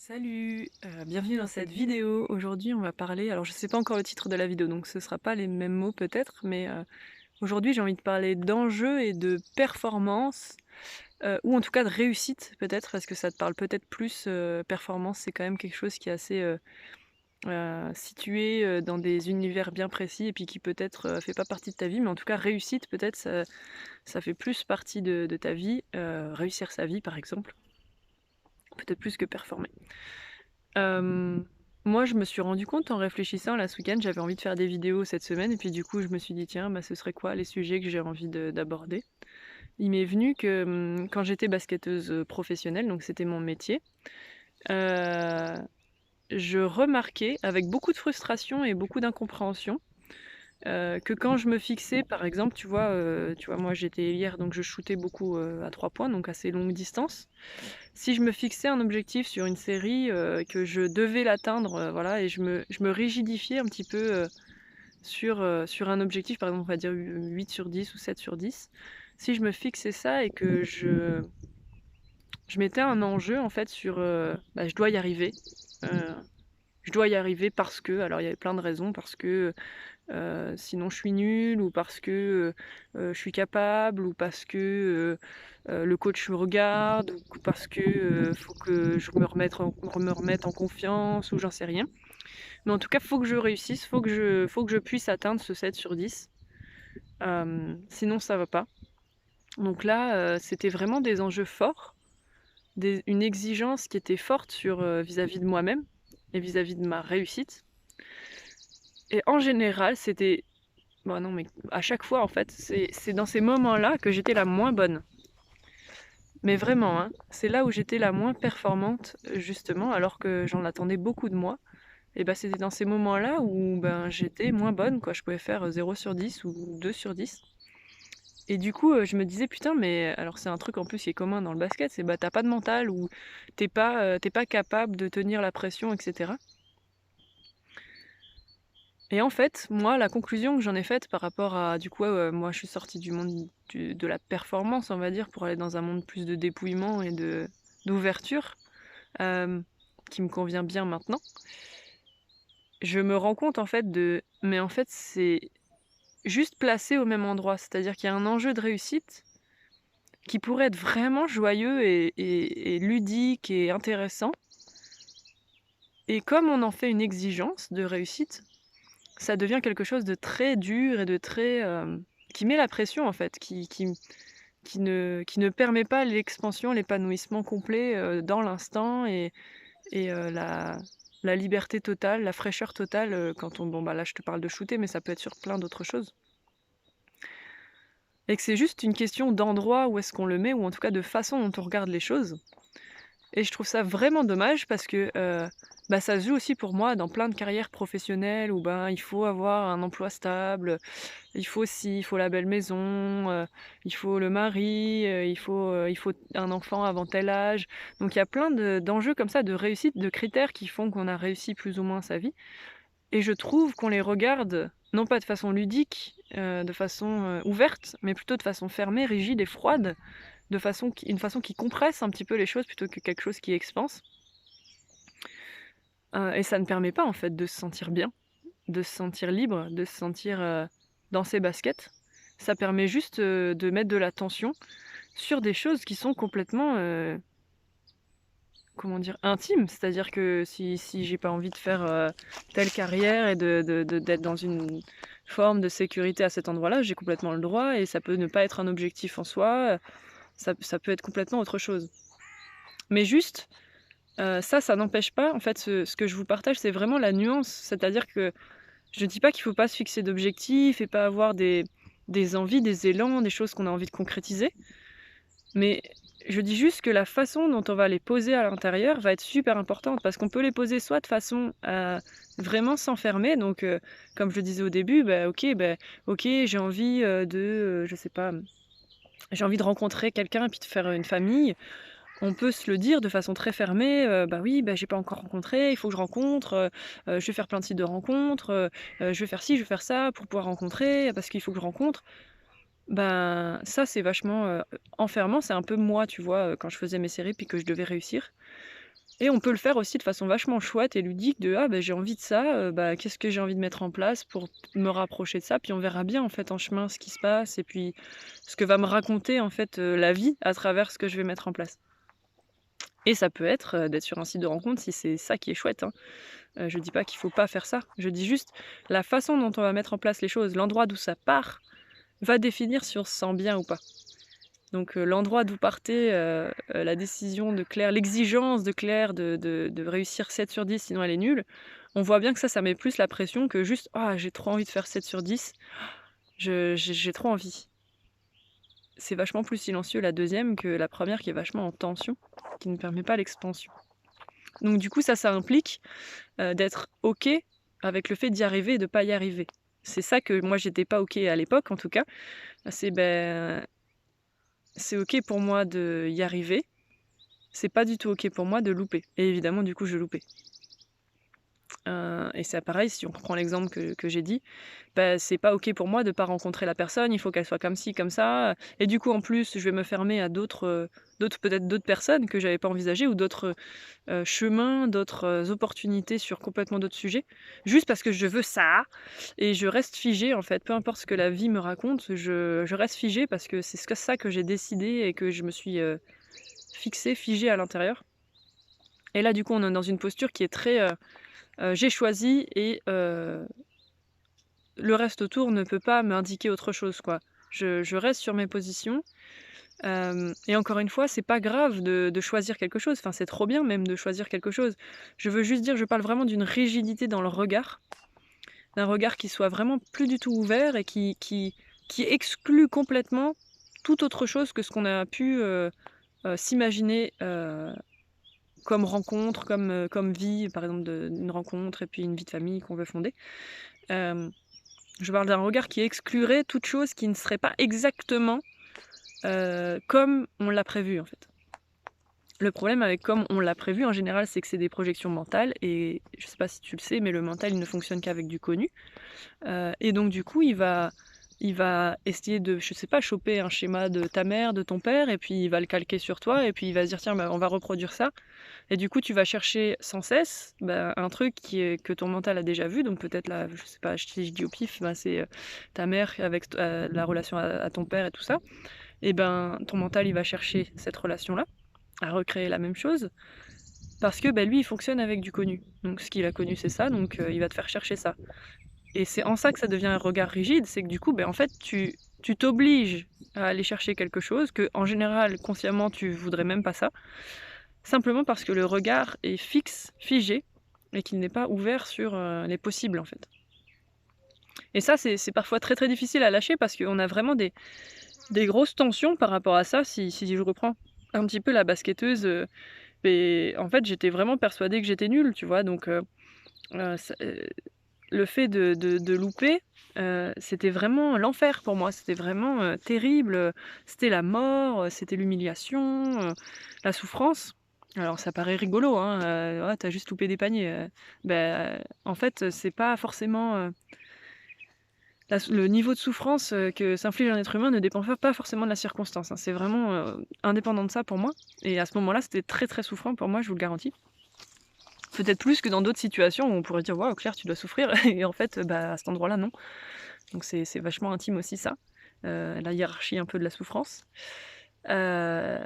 Salut, bienvenue dans cette vidéo. Aujourd'hui, on va parler alors je sais pas encore le titre de la vidéo, donc ce sera pas les mêmes mots peut-être, mais aujourd'hui, j'ai envie de parler d'enjeux et de performance, ou en tout cas de réussite peut-être, parce que ça te parle peut-être plus, performance, c'est quand même quelque chose qui est assez, situé, dans des univers bien précis et puis qui peut-être, fait pas partie de ta vie, mais en tout cas réussite peut-être ça fait plus partie de ta vie, réussir sa vie par exemple, peut-être plus que performer. Hem, Moi, je me suis rendu compte en réfléchissant là ce week-end, j'avais envie de faire des vidéos cette semaine et puis du coup, je me suis dit: «Tiens, bah, ce serait quoi les sujets que j'ai envie d'aborder?» Il m'est venu que, quand j'étais basketteuse, professionnelle, donc c'était mon métier, heu, je remarquais avec beaucoup de frustration et beaucoup d'incompréhension, que quand je me fixais par exemple, tu vois moi j'étais hier donc je shootais beaucoup, à 3 points, donc assez longue distance. Si je me fixais un objectif sur une série, que je devais l'atteindre, voilà et je me rigidifiais un petit peu, sur un objectif, par exemple, on va dire 8 sur 10 ou 7 sur 10. Si je me fixais ça et que je mettais un enjeu en fait sur, bah, je dois y arriver, heu, je dois y arriver parce que alors il y avait plein de raisons, parce que, sinon je suis nulle ou parce que, je suis capable ou parce que, le coach me regarde ou parce que, faut que je me remette en confiance ou j'en sais rien. Mais en tout cas, faut que je réussisse, faut que je puisse atteindre ce 7 sur 10, sinon ça va pas. Donc là, c'était vraiment des enjeux forts, une exigence qui était forte sur, vis-à-vis de moi-même et vis-à-vis de ma réussite et en général, c'était bah, non, mais à chaque fois, en fait, c'est dans ces moments-là que j'étais la moins bonne. Mais vraiment, hein, c'est là où j'étais la moins performante, justement, alors que j'en attendais beaucoup de moi. Et bah, c'était dans ces moments-là où ben, j'étais moins bonne, quoi. Je pouvais faire 0 sur 10 ou 2 sur 10. Et du coup, je me disais, putain, mais alors c'est un truc en plus qui est commun dans le basket, c'est bah t'as pas de mental ou t'es pas capable de tenir la pression, etc. Et en fait, moi, la conclusion que j'en ai faite par rapport à du coup, moi je suis sortie du monde de la performance, on va dire, pour aller dans un monde plus de dépouillement et d'ouverture, hem, qui me convient bien maintenant. Je me rends compte en fait mais en fait c'est juste placé au même endroit. C'est-à-dire qu'il y a un enjeu de réussite qui pourrait être vraiment joyeux et ludique et intéressant et comme on en fait une exigence de réussite, ça devient quelque chose de très dur et de très, qui met la pression en fait, qui ne permet pas l'expansion, l'épanouissement complet, dans l'instant et la liberté totale, la fraîcheur totale, quand on bon, bah, là, je te parle de shooter, mais ça peut être sur plein d'autres choses et que c'est juste une question d'endroit où est-ce qu'on le met ou en tout cas de façon dont on regarde les choses. Et je trouve ça vraiment dommage parce que, bah, ça se joue aussi pour moi dans plein de carrières professionnelles où, ben, il faut avoir un emploi stable, il faut la belle maison, il faut le mari, il faut un enfant avant tel âge. Donc il y a plein d'enjeux comme ça, de réussite, de critères qui font qu'on a réussi plus ou moins sa vie et je trouve qu'on les regarde, non pas de façon ludique, de façon, ouverte, mais plutôt de façon fermée, rigide et froide, une façon qui compresse un petit peu les choses plutôt que quelque chose qui expanse, et ça ne permet pas en fait de se sentir bien, de se sentir libre, de se sentir, dans ses baskets. Ça permet juste, de mettre de la tension sur des choses qui sont complètement, comment dire? Intimes. C'est-à-dire que si j'ai pas envie de faire, telle carrière et d'être dans une forme de sécurité à cet endroit-là, j'ai complètement le droit et ça peut ne pas être un objectif en soi, ça peut être complètement autre chose. Mais juste, ça n'empêche pas en fait ce que je vous partage, c'est vraiment la nuance. C'est-à-dire que je dis pas qu'il faut pas se fixer d'objectifs et pas avoir des envies, des élans, des choses qu'on a envie de concrétiser. Mais je dis juste que la façon dont on va les poser à l'intérieur va être super importante parce qu'on peut les poser soit de façon à vraiment s'enfermer, donc comme je le disais au début, bah, OK, j'ai envie, je sais pas, j'ai envie de rencontrer quelqu'un et puis de faire une famille. On peut se le dire de façon très fermée, «Bah oui, bah, j'ai pas encore rencontré, il faut que je rencontre, je vais faire plein de sites de rencontres, je vais faire ci, je vais faire ça pour pouvoir rencontrer, parce qu'il faut que je rencontre». Ben, ça, c'est vachement, enfermant. C'est un peu moi, tu vois, quand je faisais mes séries puis que je devais réussir. Et on peut le faire aussi de façon vachement chouette et ludique de: «Ah bah, j'ai envie de ça, bah, qu'est-ce que j'ai envie de mettre en place pour me rapprocher de ça?» Puis on verra bien en fait en chemin ce qui se passe et puis ce que va me raconter en fait, la vie à travers ce que je vais mettre en place. Et ça peut être, d'être sur un site de rencontre si c'est ça qui est chouette, hein. Je dis pas qu'il faut pas faire ça. Je dis juste la façon dont on va mettre en place les choses, l'endroit d'où ça part, va définir si on se sent bien ou pas. Donc l'endroit d'où partait, la décision de Claire, l'exigence de Claire de réussir 7 sur 10 sinon elle est nulle, on voit bien que ça met plus la pression que juste: «Ah j'ai trop envie de faire 7 sur 10, j'ai trop envie». C'est vachement plus silencieux la deuxième que la première qui est vachement en tension, qui ne permet pas l'expansion. Donc du coup ça implique, d'être OK avec le fait d'y arriver et de pas y arriver. C'est ça que moi j'étais pas OK à l'époque en tout cas, c'est c'est OK pour moi de y arriver. C'est pas du tout OK pour moi de louper et évidemment, du coup, je loupais. Et c'est pareil, si on reprend l'exemple que j'ai dit, bah, c'est pas OK pour moi de pas rencontrer la personne, il faut qu'elle soit comme ci, comme ça, et du coup, en plus, je vais me fermer à d'autres personnes que j'avais pas envisagées ou d'autres, chemins, d'autres, opportunités sur complètement d'autres sujets, juste parce que je veux ça et je reste figée, en fait. Peu importe ce que la vie me raconte, je reste figée parce que c'est ça que j'ai décidé et que je me suis, fixée, figée à l'intérieur. Et là, du coup, on est dans une posture qui est très, j'ai choisi et le reste autour ne peut pas m'indiquer autre chose, quoi. Je reste sur mes positions, et encore une fois, c'est pas grave de choisir quelque chose, enfin, c'est trop bien même de choisir quelque chose. Je veux juste dire, je parle vraiment d'une rigidité dans le regard, d'un regard qui soit vraiment plus du tout ouvert et qui exclut complètement toute autre chose que ce qu'on a pu, s'imaginer, comme rencontre, comme vie, par exemple une rencontre et puis une vie de famille qu'on veut fonder. Hem, je parle d'un regard qui exclurait toute chose qui ne serait pas exactement, comme on l'a prévu, en fait. Le problème avec comme on l'a prévu, en général, c'est que c'est des projections mentales et je sais pas si tu le sais, mais le mental, il ne fonctionne qu'avec du connu. Et donc du coup, il va essayer de, je sais pas, choper un schéma de ta mère, de ton père et puis il va le calquer sur toi et puis il va se dire: «Tiens, bah, on va reproduire ça». Et du coup, tu vas chercher sans cesse, bah, un truc que ton mental a déjà vu, donc peut-être là, je sais pas, si je dis au pif, bah, c'est, ta mère avec la relation à ton père et tout ça. Et ben, ton mental, il va chercher cette relation-là, à recréer la même chose, parce que, bah, lui, il fonctionne avec du connu. Donc ce qu'il a connu, c'est ça, donc il va te faire chercher ça. Et c'est en ça que ça devient un regard rigide, c'est que du coup, en fait, tu t'obliges à aller chercher quelque chose que, en général, consciemment, tu voudrais même pas ça. Simplement parce que le regard est fixe, figé et qu'il n'est pas ouvert sur, les possibles, en fait. Et ça, c'est parfois très, très difficile à lâcher parce qu'on a vraiment des grosses tensions par rapport à ça. Si je reprends un petit peu la basketteuse, en fait, j'étais vraiment persuadée que j'étais nulle, tu vois? Donc ça, le fait de louper, c'était vraiment l'enfer pour moi. C'était vraiment, terrible, c'était la mort, c'était l'humiliation, la souffrance. Alors ça paraît rigolo, hein, «Ouais, tu juste loupé des paniers», en fait, c'est pas forcément, le niveau de souffrance, que s'inflige un être humain ne dépend pas forcément de la circonstance, hein. C'est vraiment, indépendant de ça pour moi et à ce moment-là, c'était très, très souffrant pour moi, je vous le garantis. Peut-être plus que dans d'autres situations où on pourrait dire: «Waouh, Claire, tu dois souffrir» et en fait, à cet endroit-là, non. Donc c'est vachement intime aussi ça, la hiérarchie un peu de la souffrance. Heu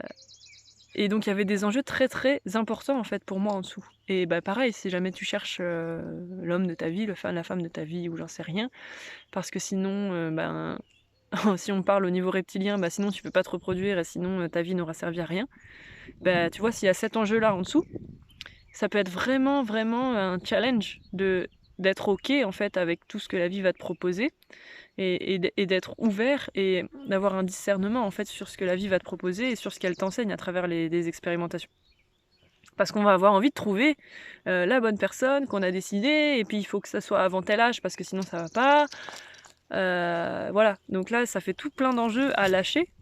et donc il y avait des enjeux très, très importants en fait pour moi en dessous et pareil, si jamais tu cherches, l'homme de ta vie, la femme de ta vie ou j'en sais rien, parce que sinon, si on parle au niveau reptilien, sinon tu peux pas te reproduire et sinon, ta vie n'aura servi à rien. Tu vois, s'il y a cet enjeu-là en dessous, ça peut être vraiment, vraiment un challenge d'être OK en fait avec tout ce que la vie va te proposer et d'être ouvert et d'avoir un discernement en fait sur ce que la vie va te proposer et sur ce qu'elle t'enseigne à travers des expérimentations. Parce qu'on va avoir envie de trouver, la bonne personne qu'on a décidé et puis il faut que ça soit avant tel âge parce que sinon ça va pas. Voilà, donc là ça fait tout plein d'enjeux à lâcher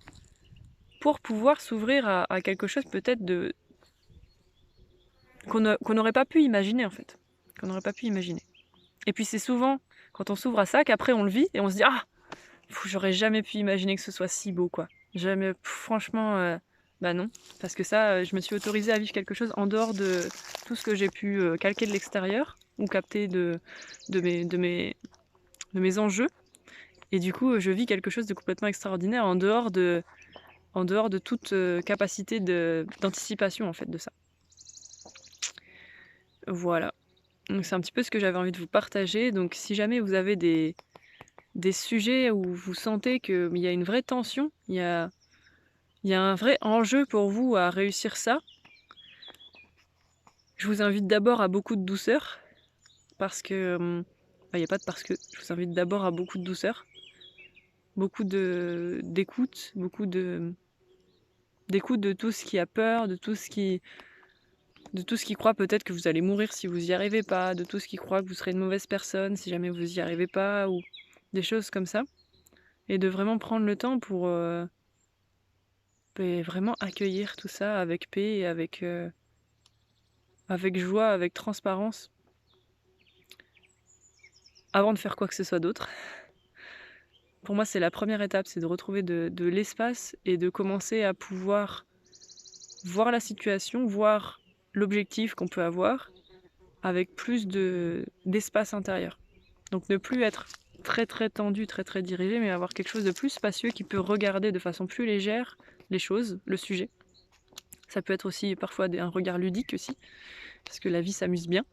pour pouvoir s'ouvrir à quelque chose peut-être de qu'on n'aurait pas pu imaginer en fait, qu'on n'aurait pas pu imaginer. Et puis c'est souvent quand on s'ouvre à ça qu'après on le vit et on se dit: «Ah! J'aurais jamais pu imaginer que ce soit si beau quoi. Jamais, franchement, Bah non, parce que ça, je me suis autorisée à vivre quelque chose en dehors de tout ce que j'ai pu, calquer de l'extérieur ou capter de mes de mes de mes enjeux et du coup, je vis quelque chose de complètement extraordinaire en dehors de toute, capacité d'anticipation, en fait, de ça. Voilà, donc c'est un petit peu ce que j'avais envie de vous partager, donc si jamais vous avez des sujets où vous sentez qu'il y a une vraie tension, il y a un vrai enjeu pour vous à réussir ça, je vous invite d'abord à beaucoup de douceur parce que, bah, il y a pas de parce que, je vous invite d'abord à beaucoup de douceur, beaucoup d'écoute, d'écoute de tout ce qui a peur, de tout ce qui croit peut-être que vous allez mourir si vous y arrivez pas, de tout ce qui croit que vous serez une mauvaise personne si jamais vous y arrivez pas ou des choses comme ça et de vraiment prendre le temps pour, beh, vraiment accueillir tout ça avec paix et avec joie, avec transparence, avant de faire quoi que ce soit d'autre. Pour moi, c'est la première étape, c'est de retrouver de l'espace et de commencer à pouvoir voir la situation, voir l'objectif qu'on peut avoir avec plus d'espace intérieur. Donc ne plus être très très tendu, très très dirigé, mais avoir quelque chose de plus spacieux qui peut regarder de façon plus légère les choses, le sujet. Ça peut être aussi parfois un regard ludique aussi, parce que la vie s'amuse bien.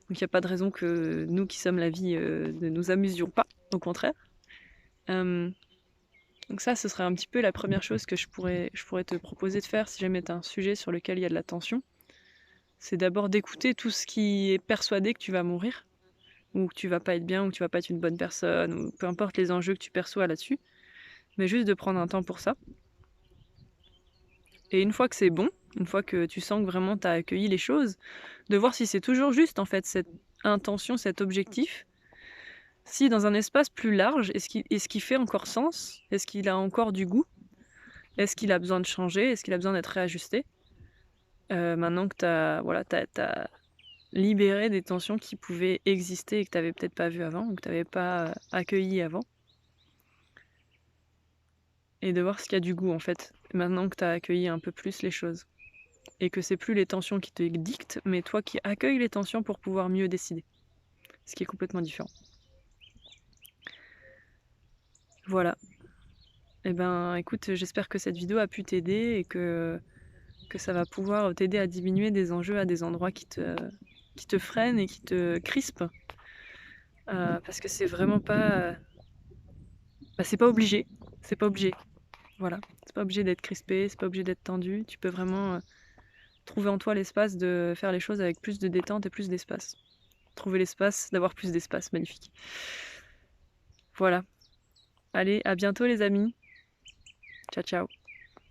Donc il n'y a pas de raison que nous qui sommes la vie ne nous amusions pas, au contraire. Donc ça, ce serait un petit peu la première chose que je pourrais te proposer de faire si jamais tu as un sujet sur lequel il y a de la tension. C'est d'abord d'écouter tout ce qui est persuadé que tu vas mourir, ou que tu vas pas être bien, ou que tu vas pas être une bonne personne, ou peu importe les enjeux que tu perçois là-dessus, mais juste de prendre un temps pour ça. Et une fois que c'est bon, une fois que tu sens que vraiment tu as accueilli les choses, de voir si c'est toujours juste en fait cette intention, cet objectif, si dans un espace plus large, est-ce qu'il fait encore sens? Est-ce qu'il a encore du goût? Est-ce qu'il a besoin de changer? Est-ce qu'il a besoin d'être réajusté? Maintenant que t'as libéré des tensions qui pouvaient exister et que t'avais peut-être pas vues avant ou que t'avais pas, accueillies avant. Et de voir ce qu'il y a du goût en fait, maintenant que t'as accueilli un peu plus les choses. Et que c'est plus les tensions qui te dictent, mais toi qui accueilles les tensions pour pouvoir mieux décider. Ce qui est complètement différent. Voilà. Et ben écoute, j'espère que cette vidéo a pu t'aider et que ça va pouvoir t'aider à diminuer des enjeux à des endroits qui te freinent et qui te crispent. Parce que c'est vraiment pas... Bah, c'est pas obligé. C'est pas obligé. Voilà. C'est pas obligé d'être crispé, c'est pas obligé d'être tendu. Tu peux vraiment trouver en toi l'espace de faire les choses avec plus de détente et plus d'espace. Trouver l'espace d'avoir plus d'espace, magnifique. Voilà. Allez, à bientôt les amis. Ciao ciao.